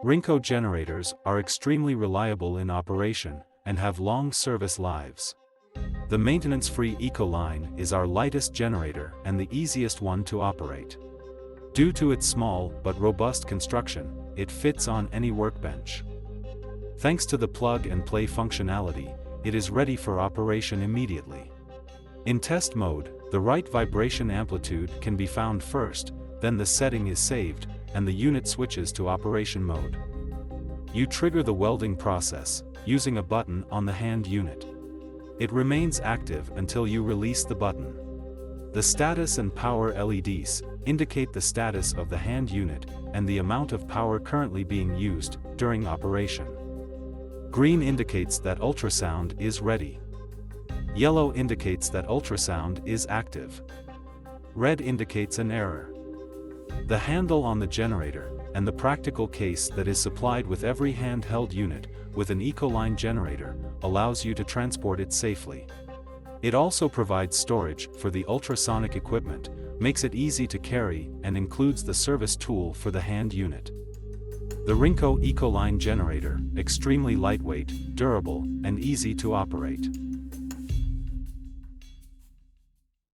RINCO generators are extremely reliable in operation and have long service lives. The maintenance-free Ecoline is our lightest generator and the easiest one to operate. Due to its small but robust construction, it fits on any workbench. Thanks to the plug-and-play functionality, it is ready for operation immediately. In test mode, the right vibration amplitude can be found first, then the setting is saved, and the unit switches to operation mode. You trigger the welding process, using a button on the hand unit. It remains active until you release the button. The status and power LEDs indicate the status of the hand unit and the amount of power currently being used during operation. Green indicates that ultrasound is ready. Yellow indicates that ultrasound is active. Red indicates an error. The handle on the generator, and the practical case that is supplied with every handheld unit with an Ecoline generator, allows you to transport it safely. It also provides storage for the ultrasonic equipment, makes it easy to carry, and includes the service tool for the hand unit. The RINCO Ecoline generator, extremely lightweight, durable, and easy to operate.